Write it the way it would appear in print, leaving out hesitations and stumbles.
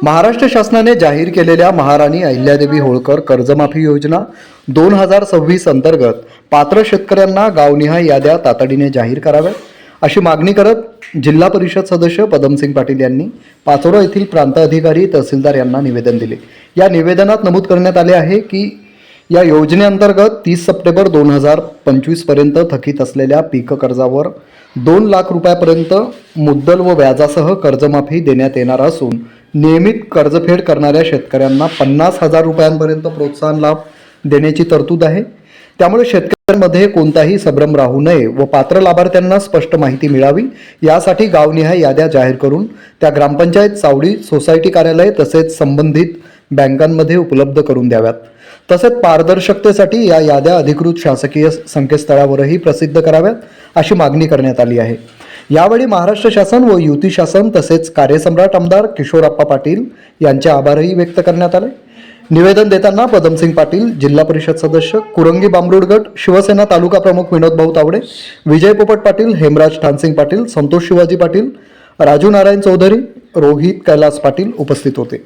महाराष्ट्र शासनाने जाहीर केलेल्या महाराणी अहिल्यादेवी होळकर कर्जमाफी योजना 2026 अंतर्गत पात्र शेतकऱ्यांना गावनिहाय याद्या तातडीने जाहीर कराव्यात अशी मागणी करत जिल्हा परिषद सदस्य पदमसिंग पाटील यांनी पाचोरा येथील प्रांत अधिकारी तहसीलदार यांना निवेदन दिले। या निवेदनात नमूद करण्यात आले आहे की या योजनेअंतर्गत 30 सप्टेंबर 2025 पर्यंत थकीत असलेल्या पीक कर्जावर 2 लाख रुपयापर्यंत मुद्दल व व्याजासह कर्जमाफी देण्यात येणार असून नियमित कर्जफेड करणाऱ्या शेतकऱ्यांना 50,000 रुपयांपर्यंत प्रोत्साहन लाभ देण्याची तरतूद आहे। त्यामुळे शेतकऱ्यांमध्ये कोणताही संभ्रम राहू नये व पात्र लाभार्थ्यांना स्पष्ट माहिती मिळावी यासाठी गावनिहाय याद्या जाहीर करून त्या ग्रामपंचायत, चावडी, सोसायटी कार्यालय तसेच संबंधित बँकांमध्ये उपलब्ध करून द्याव्यात। तसेच पारदर्शकतेसाठी या याद्या अधिकृत शासकीय संकेतस्थळावरही प्रसिद्ध कराव्यात अशी मागणी करण्यात आली आहे। यावेळी महाराष्ट्र शासन व युती शासन तसेच कार्यसम्राट आमदार किशोरप्पा पाटील यांचे आभारही व्यक्त करण्यात आले। निवेदन देताना पदमसिंग पाटील, जिल्हा परिषद सदस्य कुरंगी बांबरूड गट, शिवसेना तालुका प्रमुख विनोद भाऊ तावडे, विजय पोपट पाटील, हेमराज ठानसिंग पाटील, संतोष शिवाजी पाटील, राजू नारायण चौधरी, रोहित कैलास पाटील उपस्थित होते।